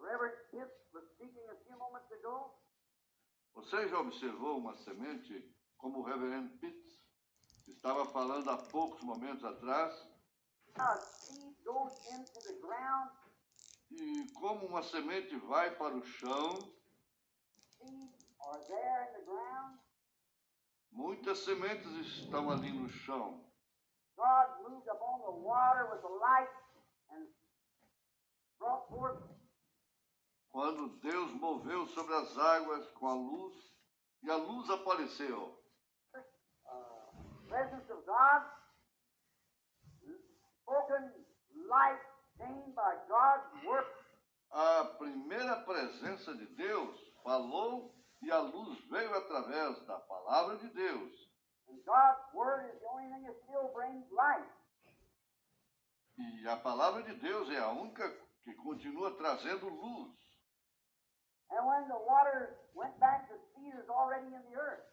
Reverend Pitts was speaking a few moments ago. Você já observou uma semente como o Reverendo Pitts estava falando há poucos momentos atrás? A seed goes into the ground. E como uma semente vai para o chão, Seeds are there in the ground. muitas sementes estão ali no chão. God moved upon the water with the light and brought forth. Quando Deus moveu sobre as águas com a luz, e a luz apareceu. Presence of God, spoken light came by God's work. A primeira presença de Deus falou e a luz veio através da palavra de Deus. And God's word is the only thing that still brings light. E a palavra de Deus é a única que continua trazendo luz. And when the waters went back, the seed is already in the earth.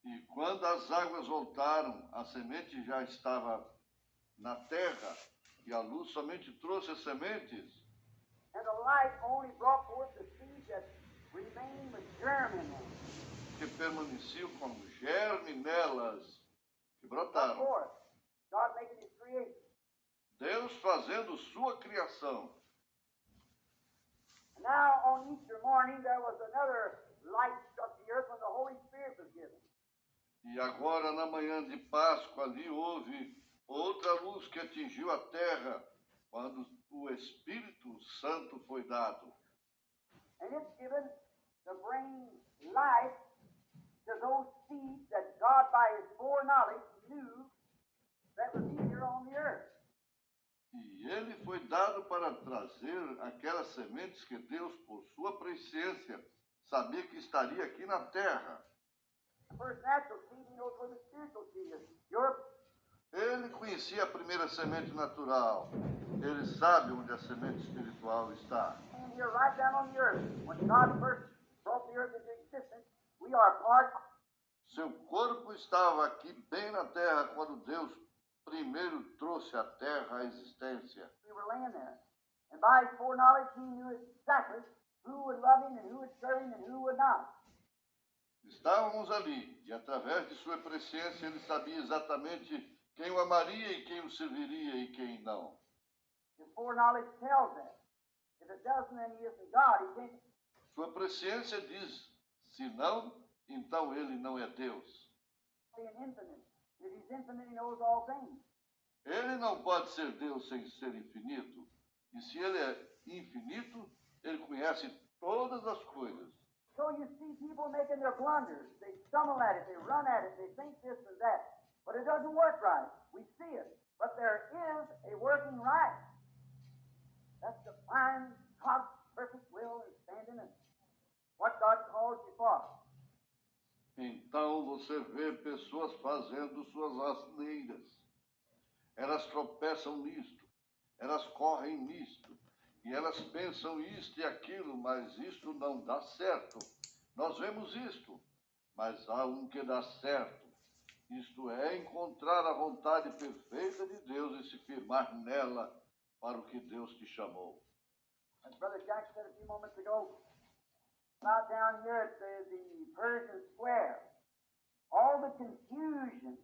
E quando as águas voltaram, a semente já estava na terra e a luz somente trouxe as sementes. And the light only brought forth the seed that remained with germ in them. Que permaneciam como germe nelas, que Brought brotaram. forth. God making his creation. Deus fazendo sua criação. And now on Easter morning there was another light struck the earth when the Holy Spirit was given. E agora, na manhã de Páscoa, ali houve outra luz que atingiu a terra, quando o Espírito Santo foi dado. And it's given to bring life to those seeds that God by his foreknowledge knew that would be here on the earth. E ele foi dado para trazer aquelas sementes que Deus, por sua presciência, sabia que estaria aqui na terra. The first natural seed, he knows where the spiritual seed is. Europe, Ele conhecia a primeira semente natural. Ele sabe onde a semente espiritual está. and here right down on the earth. When God first brought the earth into existence, we are part. Seu corpo estava aqui bem na terra quando Deus primeiro trouxe a terra à existência. We were laying there. And by his foreknowledge, he knew exactly who would love him and who would serve him and who would not. Estávamos ali, e através de sua presciência ele sabia exatamente quem o amaria e quem o serviria e quem não. His foreknowledge tells that. If it doesn't, then he isn't God. He can't. Sua presciência diz, se não, então ele não é Deus. Be an infinite. If he's infinite, he knows all things. Ele não pode ser Deus sem ser infinito. E se ele é infinito, ele conhece todas as coisas. So you see people making their blunders. They stumble at it, they run at it, they think this and that. But it doesn't work right. We see it. But there is a working right. That's to find God's perfect will and stand in it. What God calls you for. Então você vê pessoas fazendo suas asneiras. Elas tropeçam nisto, elas correm nisto, e elas pensam isto e aquilo, mas isto não dá certo. Nós vemos isto, mas há um que dá certo. Isto é encontrar a vontade perfeita de Deus e se firmar nela para o que Deus te chamou. As Brother Jack said a few moments ago, about down here at the Persian Square, all the confusion,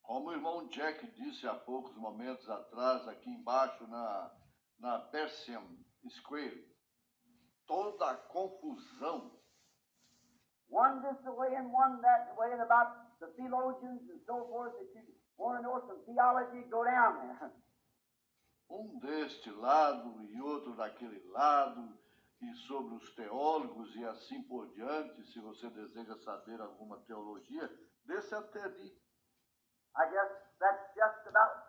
Como o irmão Jack disse há poucos momentos atrás, aqui embaixo na Persian Square, toda a confusão, one this way and one that way, and about the theologians and so forth, that you want to know some theology, go down there. um deste lado e outro daquele lado, e sobre os teólogos e assim por diante, se você deseja saber alguma teologia, desce até ali. I guess that's just about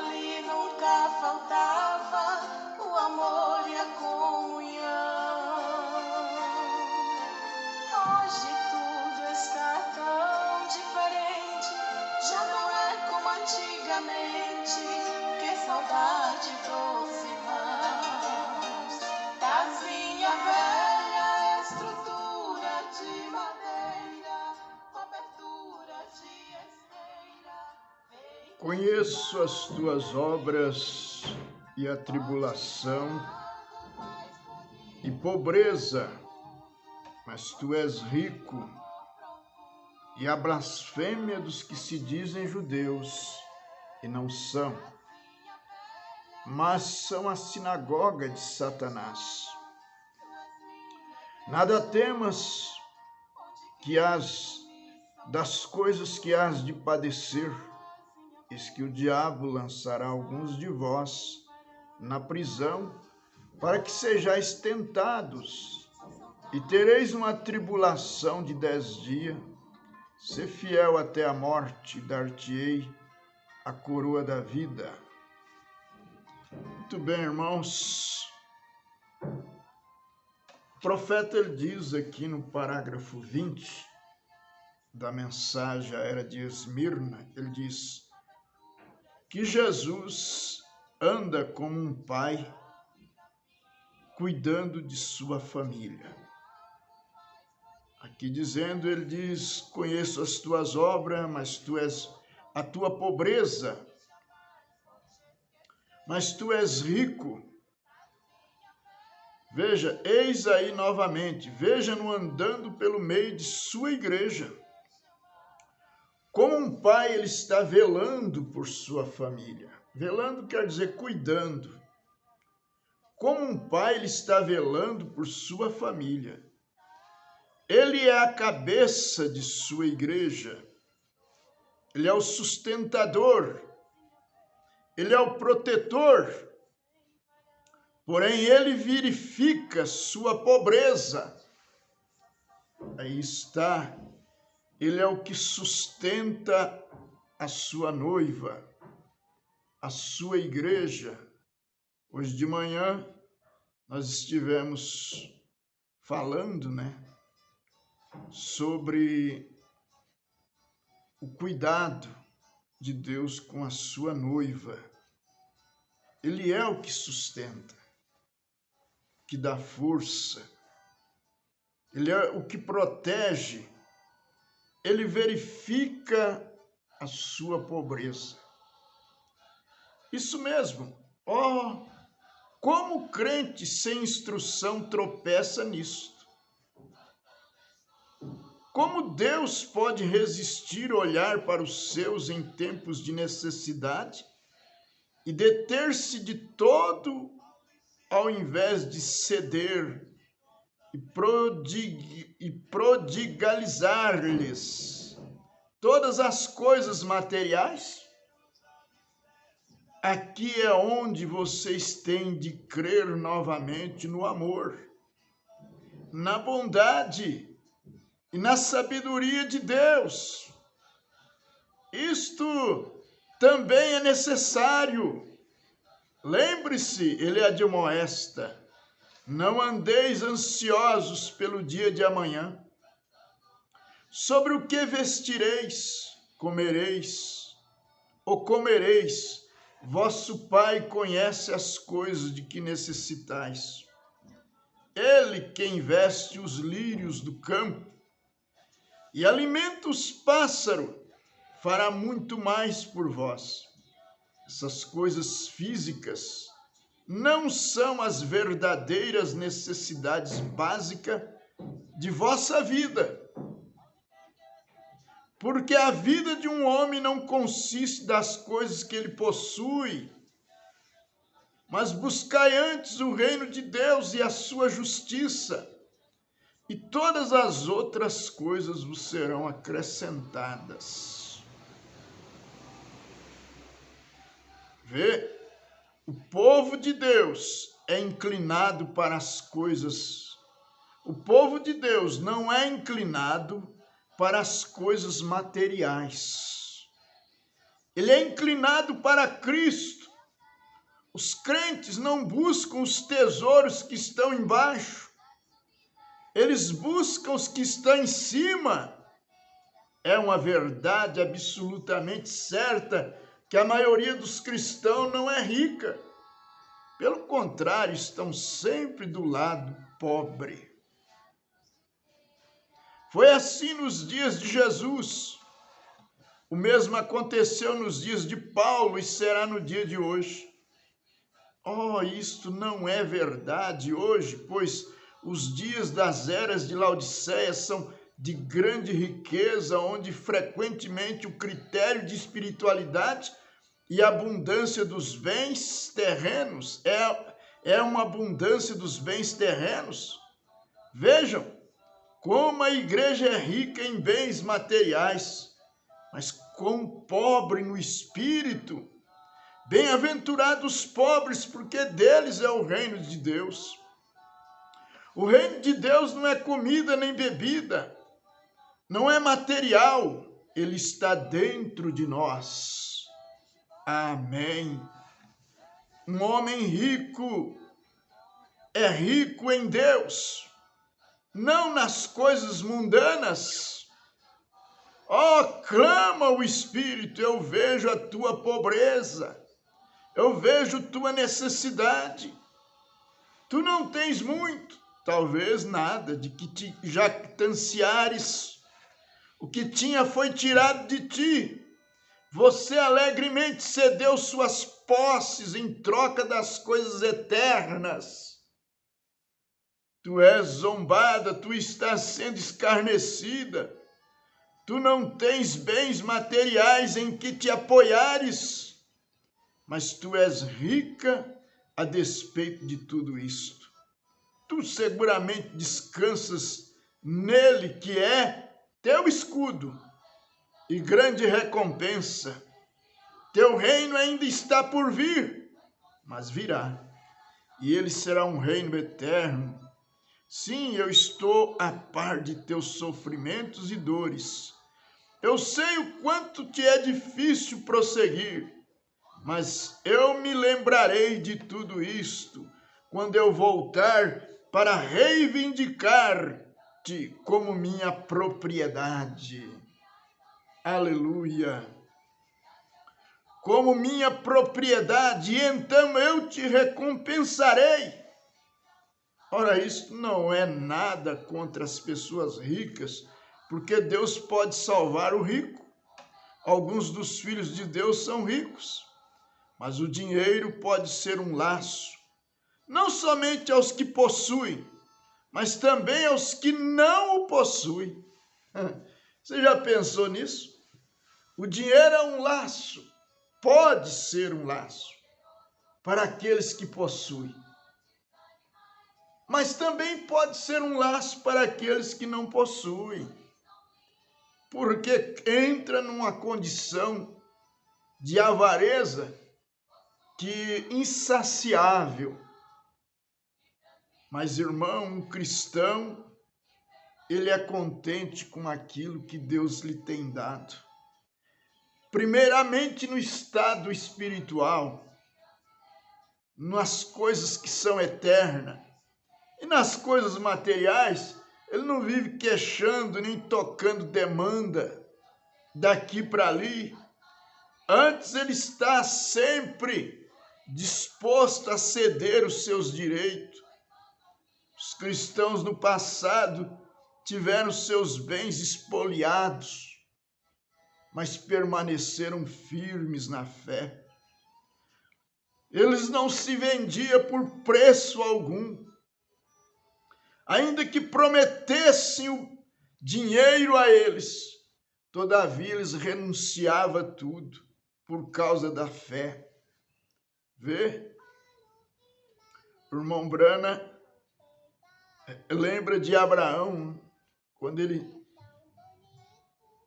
ali nunca faltava o amor e a comunhão. Hoje tudo está tão diferente, já não é como antigamente. Que saudade dos irmãos, casinha velha, estrutura de madeira, cobertura de esteira. Conheço as tuas obras e a tribulação e pobreza, mas tu és rico, e a blasfêmia dos que se dizem judeus e não são, mas são a sinagoga de Satanás. Nada temas que das coisas que hás de padecer, eis que o diabo lançará alguns de vós na prisão, para que sejais tentados, e tereis uma tribulação de 10 dias. Sê fiel até a morte, dar-te-ei a coroa da vida. Muito bem, irmãos. O profeta ele diz aqui no parágrafo 20 da mensagem à era de Esmirna, ele diz que Jesus anda como um pai cuidando de sua família. Aqui dizendo, ele diz: conheço as tuas obras, mas tu és a tua pobreza, mas tu és rico. Veja, eis aí novamente, veja-no andando pelo meio de sua igreja. Como um pai, ele está velando por sua família. Velando quer dizer cuidando. Como um pai, ele está velando por sua família. Ele é a cabeça de sua igreja. Ele é o sustentador. Ele é o protetor. Porém, ele verifica sua pobreza. Aí está. Ele é o que sustenta a sua noiva, a sua igreja. Hoje de manhã, nós estivemos falando, sobre o cuidado de Deus com a sua noiva. Ele é o que sustenta, que dá força. Ele é o que protege. Ele verifica a sua pobreza. Isso mesmo. Como o crente sem instrução tropeça nisto? Como Deus pode resistir olhar para os seus em tempos de necessidade e deter-se de todo, ao invés de ceder e prodigalizar-lhes todas as coisas materiais? Aqui é onde vocês têm de crer novamente no amor, na bondade e na sabedoria de Deus. Isto também é necessário. Lembre-se, ele admoesta: não andeis ansiosos pelo dia de amanhã, sobre o que vestireis, comereis ou comereis. Vosso Pai conhece as coisas de que necessitais. Ele quem veste os lírios do campo e alimenta os pássaros, fará muito mais por vós. Essas coisas físicas não são as verdadeiras necessidades básicas de vossa vida. Porque a vida de um homem não consiste das coisas que ele possui, mas buscai antes o reino de Deus e a sua justiça, e todas as outras coisas vos serão acrescentadas. Vê, o povo de Deus é inclinado para as coisas. O povo de Deus não é inclinado para as coisas materiais. ele é inclinado para Cristo. Os crentes não buscam os tesouros que estão embaixo, eles buscam os que estão em cima. É uma verdade absolutamente certa que a maioria dos cristãos não é rica. Pelo contrário, estão sempre do lado pobre. Foi assim nos dias de Jesus. O mesmo aconteceu nos dias de Paulo e será no dia de hoje. Oh, isto não é verdade hoje, pois os dias das eras de Laodiceia são de grande riqueza, onde frequentemente o critério de espiritualidade e abundância dos bens terrenos é uma abundância dos bens terrenos. Vejam como a igreja é rica em bens materiais, mas quão pobre no espírito. Bem-aventurados os pobres, porque deles é o reino de Deus. O reino de Deus não é comida nem bebida, não é material, ele está dentro de nós. Amém. Um homem rico é rico em Deus, não nas coisas mundanas. Oh, clama o Espírito, eu vejo a tua pobreza, eu vejo tua necessidade. Tu não tens muito, talvez nada, de que te jactanciares. O que tinha foi tirado de ti. Você alegremente cedeu suas posses em troca das coisas eternas. Tu és zombada, tu estás sendo escarnecida. Tu não tens bens materiais em que te apoiares, mas tu és rica a despeito de tudo isto. Tu seguramente descansas nele, que é teu escudo e grande recompensa. Teu reino ainda está por vir, mas virá, e ele será um reino eterno. Sim, eu estou a par de teus sofrimentos e dores. Eu sei o quanto te é difícil prosseguir, mas eu me lembrarei de tudo isto quando eu voltar para reivindicar-te como minha propriedade. Aleluia! Como minha propriedade, e então eu te recompensarei. Ora, isso não é nada contra as pessoas ricas, porque Deus pode salvar o rico. Alguns dos filhos de Deus são ricos, mas o dinheiro pode ser um laço, não somente aos que possuem, mas também aos que não o possuem. Você já pensou nisso? O dinheiro é um laço, pode ser um laço para aqueles que possuem, mas também pode ser um laço para aqueles que não possuem, porque entra numa condição de avareza que insaciável. Mas, irmão, um cristão, ele é contente com aquilo que Deus lhe tem dado. Primeiramente no estado espiritual, nas coisas que são eternas, e nas coisas materiais, ele não vive queixando nem tocando demanda daqui para ali. Antes ele está sempre disposto a ceder os seus direitos. Os cristãos no passado tiveram seus bens espoliados, mas permaneceram firmes na fé. Eles não se vendiam por preço algum. Ainda que prometessem o dinheiro a eles, todavia eles renunciavam a tudo por causa da fé. Vê? O irmão Brana lembra de Abraão, quando ele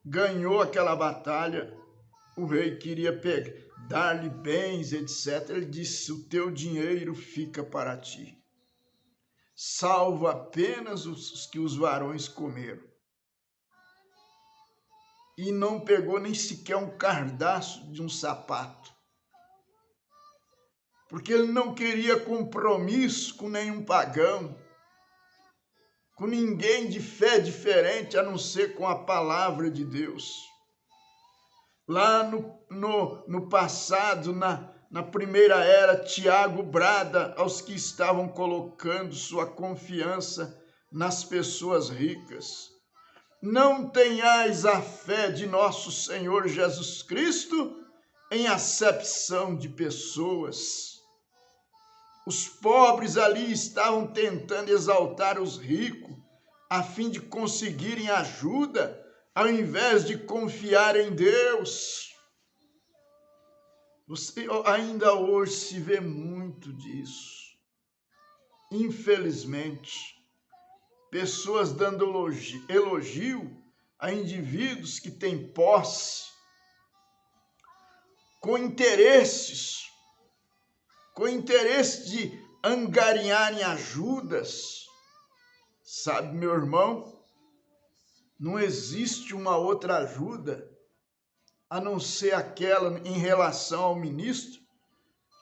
ganhou aquela batalha, o rei queria dar-lhe bens, etc. Ele disse: o teu dinheiro fica para ti. Salvo apenas os que os varões comeram. e não pegou nem sequer um cardaço de um sapato. Porque ele não queria compromisso com nenhum pagão, com ninguém de fé diferente a não ser com a palavra de Deus. Lá no passado, na primeira era, Tiago brada aos que estavam colocando sua confiança nas pessoas ricas: não tenhais a fé de nosso Senhor Jesus Cristo em acepção de pessoas. Os pobres ali estavam tentando exaltar os ricos a fim de conseguirem ajuda, ao invés de confiar em Deus. Ainda hoje se vê muito disso. Infelizmente, pessoas dando elogio a indivíduos que têm posse, com interesse de angariarem ajudas. Sabe, meu irmão, não existe uma outra ajuda a não ser aquela em relação ao ministro,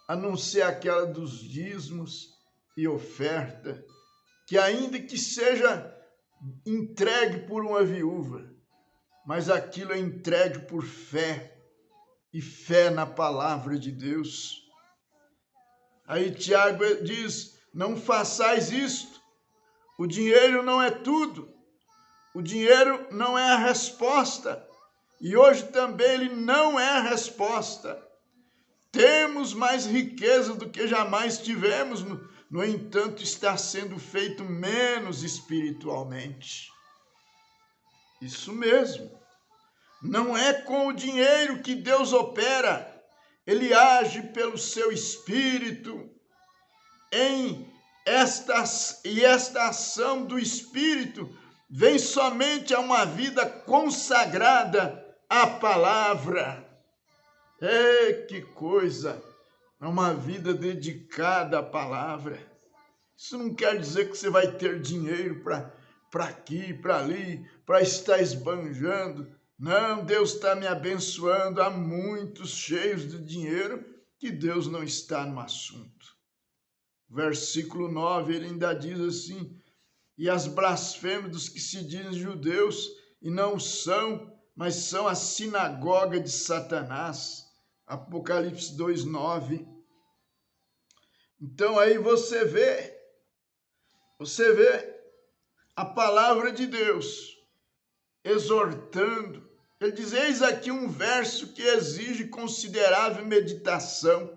a não ser aquela dos dízimos e oferta, que ainda que seja entregue por uma viúva, mas aquilo é entregue por fé, e fé na palavra de Deus. Aí Tiago diz: não façais isto. O dinheiro não é tudo. O dinheiro não é a resposta. E hoje também ele não é a resposta. Temos mais riqueza do que jamais tivemos. No entanto, está sendo feito menos espiritualmente. Isso mesmo. Não é com o dinheiro que Deus opera. Ele age pelo seu Espírito. Esta ação do Espírito vem somente a uma vida consagrada à palavra. Que coisa! É uma vida dedicada à palavra. Isso não quer dizer que você vai ter dinheiro para aqui, para ali, para estar esbanjando. Não, Deus está me abençoando. Há muitos cheios de dinheiro que Deus não está no assunto. Versículo 9, ele ainda diz assim: e as blasfêmias dos que se dizem judeus e não são, mas são a sinagoga de Satanás. Apocalipse 2:9. Então aí você vê a palavra de Deus exortando. Ele diz: eis aqui um verso que exige considerável meditação,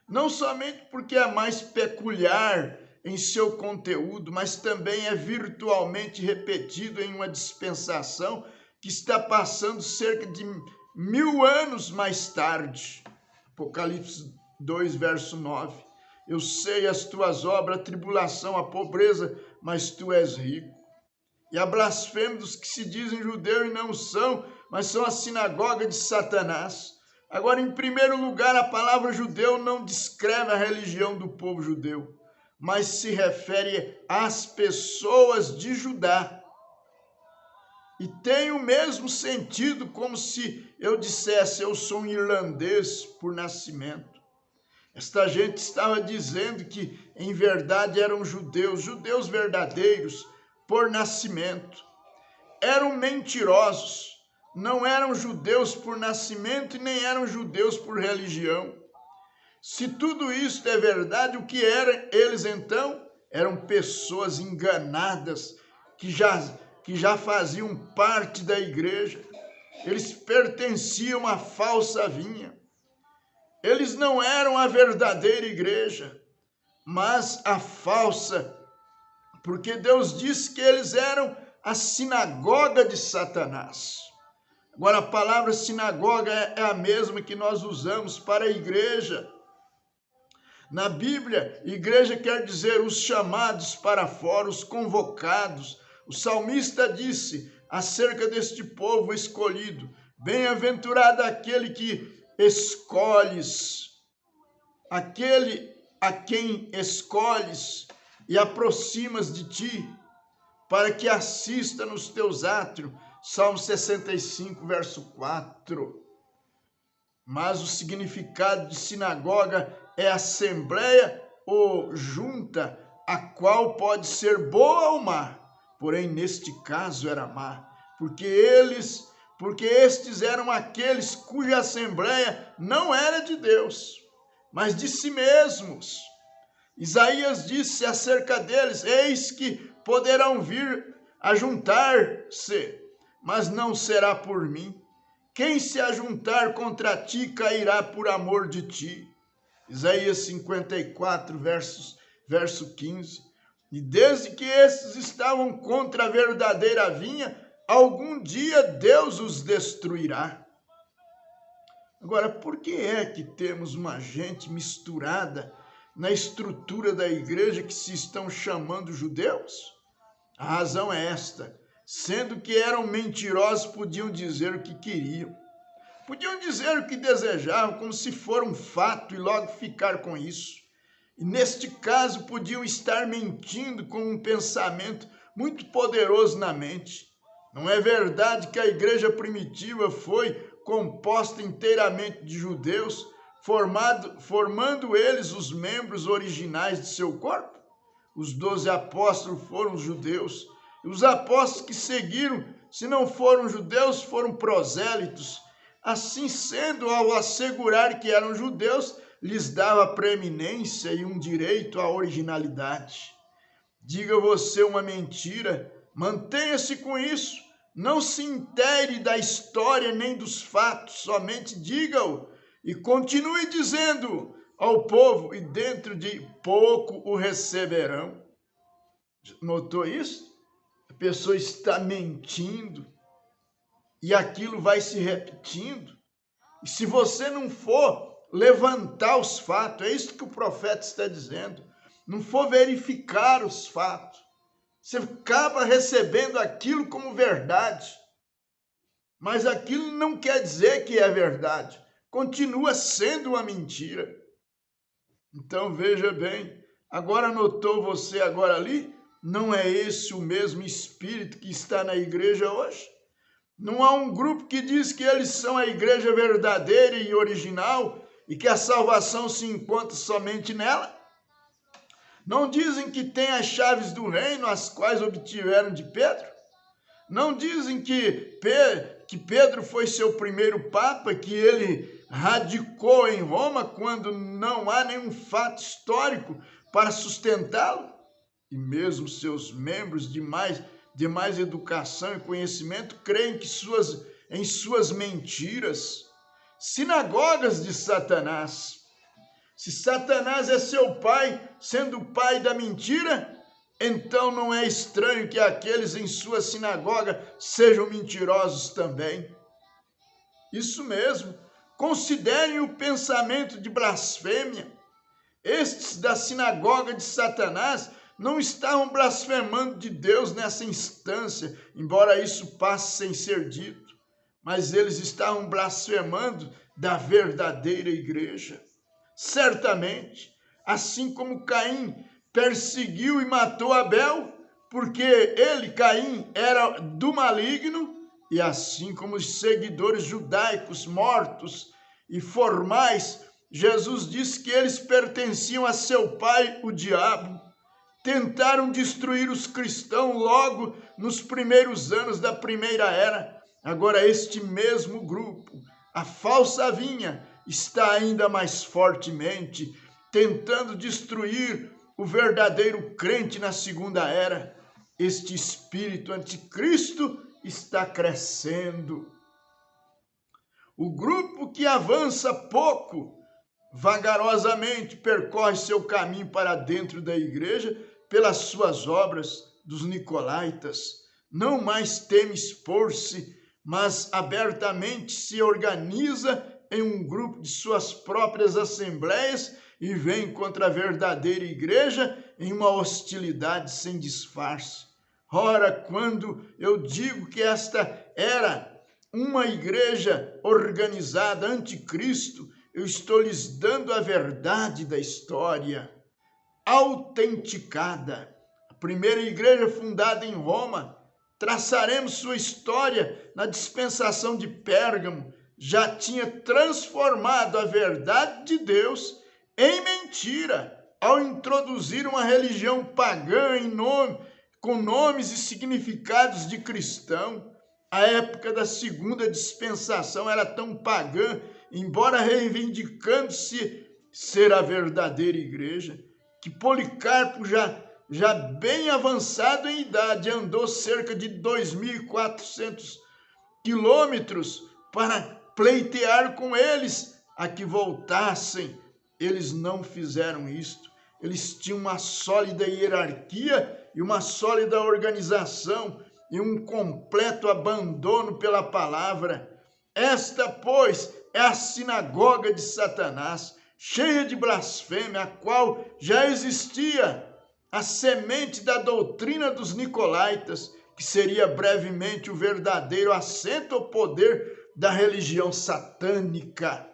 não somente porque é mais peculiar em seu conteúdo, mas também é virtualmente repetido em uma dispensação que está passando cerca de 1000 anos mais tarde. Apocalipse 2, verso 9. Eu sei as tuas obras, a tribulação, a pobreza, mas tu és rico. E a blasfêmia dos que se dizem judeu e não são, mas são a sinagoga de Satanás. Agora, em primeiro lugar, a palavra judeu não descreve a religião do povo judeu, mas se refere às pessoas de Judá. E tem o mesmo sentido como se eu dissesse: eu sou um irlandês por nascimento. Esta gente estava dizendo que, em verdade, eram judeus verdadeiros por nascimento. Eram mentirosos, não eram judeus por nascimento e nem eram judeus por religião. Se tudo isso é verdade, o que eram eles então? Eram pessoas enganadas que já faziam parte da igreja. Eles pertenciam à falsa vinha. Eles não eram a verdadeira igreja, mas a falsa, porque Deus disse que eles eram a sinagoga de Satanás. Agora, a palavra sinagoga é a mesma que nós usamos para a igreja. Na Bíblia, igreja quer dizer os chamados para fora, os convocados. O salmista disse acerca deste povo escolhido: bem-aventurado aquele que escolhes, aquele a quem escolhes e aproximas de ti, para que assista nos teus átrios, Salmo 65, verso 4. Mas o significado de sinagoga é assembleia ou junta, a qual pode ser boa ou má. Porém, neste caso era má, porque estes eram aqueles cuja assembleia não era de Deus, mas de si mesmos. Isaías disse acerca deles: eis que poderão vir a juntar-se, mas não será por mim. Quem se ajuntar contra ti cairá por amor de ti. Isaías 54, verso 15. E desde que esses estavam contra a verdadeira vinha, algum dia Deus os destruirá. Agora, por que é que temos uma gente misturada na estrutura da igreja que se estão chamando judeus? A razão é esta: sendo que eram mentirosos, podiam dizer o que queriam. Podiam dizer o que desejavam, como se for um fato, e logo ficar com isso. E neste caso, podiam estar mentindo com um pensamento muito poderoso na mente. Não é verdade que a igreja primitiva foi composta inteiramente de judeus, formando eles os membros originais de seu corpo? Os 12 apóstolos foram judeus. E os apóstolos que seguiram, se não foram judeus, foram prosélitos. Assim sendo, ao assegurar que eram judeus, lhes dava preeminência e um direito à originalidade. Diga você uma mentira, mantenha-se com isso. Não se intere da história nem dos fatos, somente diga-o e continue dizendo ao povo, e dentro de pouco o receberão. Notou isso? A pessoa está mentindo e aquilo vai se repetindo. E se você não for levantar os fatos, é isso que o profeta está dizendo, não for verificar os fatos, você acaba recebendo aquilo como verdade. Mas aquilo não quer dizer que é verdade, continua sendo uma mentira. Então veja bem, agora notou você agora ali? Não é esse o mesmo espírito que está na igreja hoje? Não há um grupo que diz que eles são a igreja verdadeira e original e que a salvação se encontra somente nela? Não dizem que tem as chaves do reino, as quais obtiveram de Pedro? Não dizem que Pedro foi seu primeiro papa, que ele radicou em Roma quando não há nenhum fato histórico para sustentá-lo? E mesmo seus membros de mais educação e conhecimento creem em suas mentiras. Sinagogas de Satanás. Se Satanás é seu pai, sendo o pai da mentira, então não é estranho que aqueles em sua sinagoga sejam mentirosos também. Isso mesmo, considerem o pensamento de blasfêmia. Estes da sinagoga de Satanás não estavam blasfemando de Deus nessa instância, embora isso passe sem ser dito, mas eles estavam blasfemando da verdadeira igreja. Certamente, assim como Caim perseguiu e matou Abel, porque ele, Caim, era do maligno, e assim como os seguidores judaicos mortos e formais, Jesus disse que eles pertenciam a seu pai, o diabo. Tentaram destruir os cristãos logo nos primeiros anos da primeira era. Agora este mesmo grupo, a falsa vinha, está ainda mais fortemente tentando destruir o verdadeiro crente na segunda era. Este espírito anticristo está crescendo. O grupo que avança pouco, vagarosamente percorre seu caminho para dentro da igreja pelas suas obras, dos nicolaítas. Não mais teme expor-se, mas abertamente se organiza em um grupo de suas próprias assembleias e vem contra a verdadeira igreja em uma hostilidade sem disfarce. Ora, quando eu digo que esta era uma igreja organizada anticristo, eu estou lhes dando a verdade da história, autenticada. A primeira igreja fundada em Roma traçaremos sua história na dispensação de Pérgamo, já tinha transformado a verdade de Deus em mentira, ao introduzir uma religião pagã com nomes e significados de cristão. A época da segunda dispensação era tão pagã, embora reivindicando-se ser a verdadeira igreja, que Policarpo, já bem avançado em idade, andou cerca de 2.400 quilômetros para pleitear com eles a que voltassem. Eles não fizeram isto. Eles tinham uma sólida hierarquia e uma sólida organização e um completo abandono pela palavra. Esta, pois, é a sinagoga de Satanás, cheia de blasfêmia, a qual já existia a semente da doutrina dos nicolaítas, que seria brevemente o verdadeiro assento ou poder da religião satânica.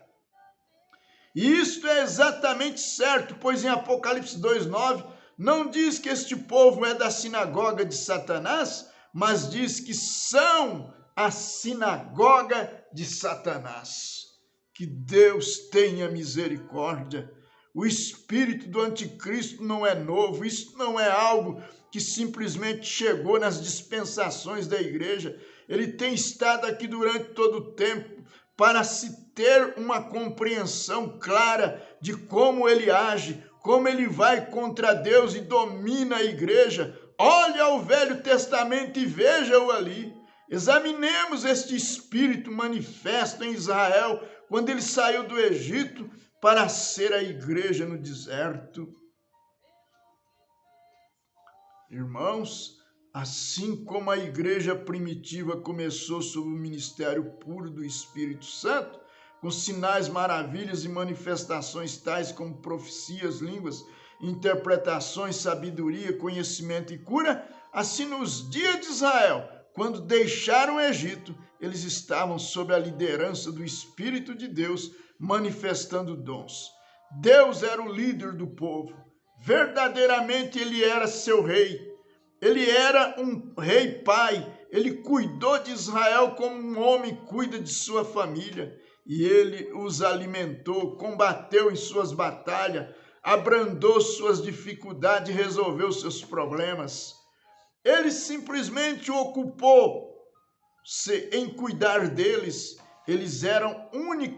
E isto é exatamente certo, pois em Apocalipse 2:9 não diz que este povo é da sinagoga de Satanás, mas diz que são a sinagoga de Satanás. Que Deus tenha misericórdia. O espírito do anticristo não é novo, isso não é algo que simplesmente chegou nas dispensações da igreja. Ele tem estado aqui durante todo o tempo para se ter uma compreensão clara de como ele age, como ele vai contra Deus e domina a igreja. Olhe ao Velho Testamento e veja-o ali. Examinemos este espírito manifesto em Israel quando ele saiu do Egito para ser a igreja no deserto. Irmãos, assim como a igreja primitiva começou sob o ministério puro do Espírito Santo, com sinais, maravilhas e manifestações tais como profecias, línguas, interpretações, sabedoria, conhecimento e cura, assim nos dias de Israel, quando deixaram o Egito, eles estavam sob a liderança do Espírito de Deus, manifestando dons. Deus era o líder do povo. Verdadeiramente ele era seu rei. Ele era um rei pai. Ele cuidou de Israel como um homem cuida de sua família. E ele os alimentou, combateu em suas batalhas, abrandou suas dificuldades e resolveu seus problemas. Ele simplesmente ocupou-se em cuidar deles. Eles eram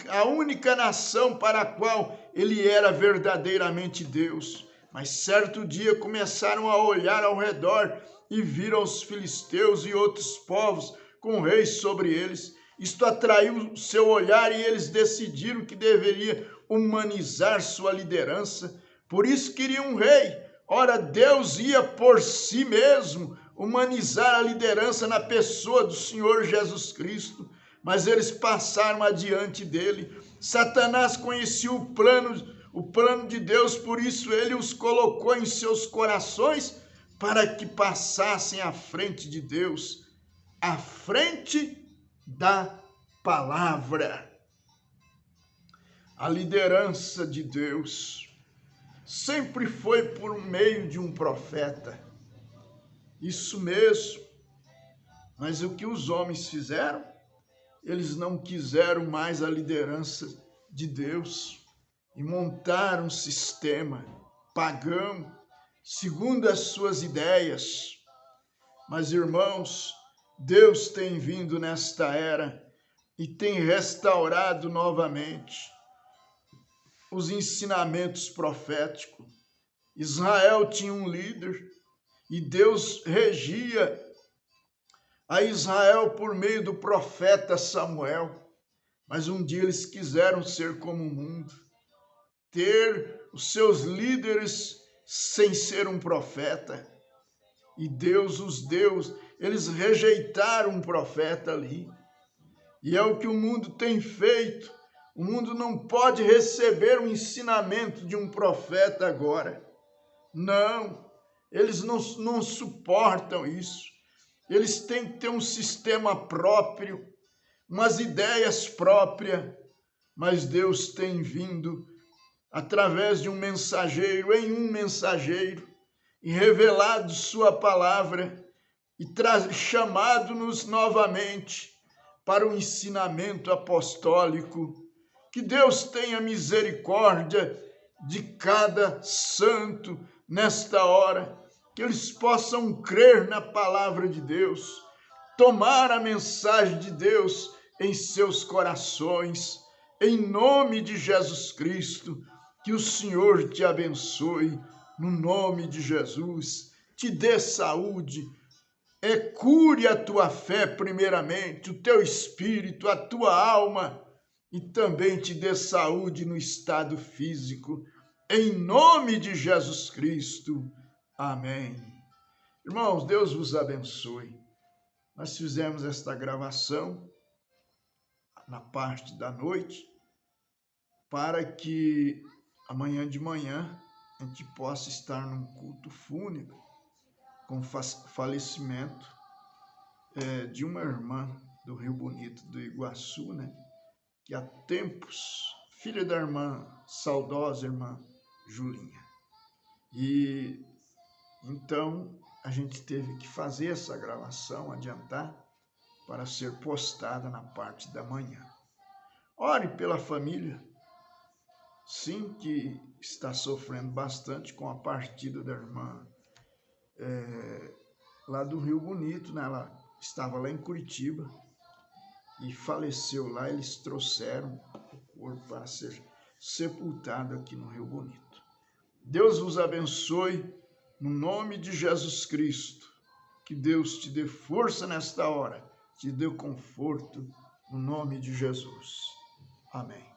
a única nação para a qual ele era verdadeiramente Deus. Mas certo dia começaram a olhar ao redor e viram os filisteus e outros povos com reis sobre eles. Isto atraiu seu olhar e eles decidiram que deveria humanizar sua liderança. Por isso queriam um rei. Ora, Deus ia por si mesmo humanizar a liderança na pessoa do Senhor Jesus Cristo. Mas eles passaram adiante dele. Satanás conhecia o plano de Deus, por isso ele os colocou em seus corações para que passassem à frente de Deus, à frente da palavra. A liderança de Deus sempre foi por meio de um profeta. Isso mesmo. Mas o que os homens fizeram? Eles não quiseram mais a liderança de Deus e montaram um sistema pagão, segundo as suas ideias. Mas, irmãos, Deus tem vindo nesta era e tem restaurado novamente os ensinamentos proféticos. Israel tinha um líder e Deus regia a Israel por meio do profeta Samuel, mas um dia eles quiseram ser como o mundo, ter os seus líderes sem ser um profeta, e Deus os deu, eles rejeitaram um profeta ali, e é o que o mundo tem feito. O mundo não pode receber o ensinamento de um profeta agora, não, eles não suportam isso. Eles têm que ter um sistema próprio, umas ideias próprias, mas Deus tem vindo através de um mensageiro, e revelado sua palavra, e chamado-nos novamente para o ensinamento apostólico. Que Deus tenha misericórdia de cada santo nesta hora, que eles possam crer na palavra de Deus, tomar a mensagem de Deus em seus corações, em nome de Jesus Cristo. Que o Senhor te abençoe, no nome de Jesus, te dê saúde, cure a tua fé primeiramente, o teu espírito, a tua alma, e também te dê saúde no estado físico, em nome de Jesus Cristo. Amém. Irmãos, Deus vos abençoe. Nós fizemos esta gravação na parte da noite, para que amanhã de manhã a gente possa estar num culto fúnebre, com falecimento de uma irmã do Rio Bonito do Iguaçu, né? Que há tempos, filha da irmã, saudosa irmã Julinha. E então a gente teve que fazer essa gravação, adiantar, para ser postada na parte da manhã. Ore pela família, sim, que está sofrendo bastante com a partida da irmã lá do Rio Bonito, né? Ela estava lá em Curitiba e faleceu lá. Eles trouxeram o corpo para ser sepultado aqui no Rio Bonito. Deus vos abençoe, no nome de Jesus Cristo. Que Deus te dê força nesta hora, te dê conforto, no nome de Jesus. Amém.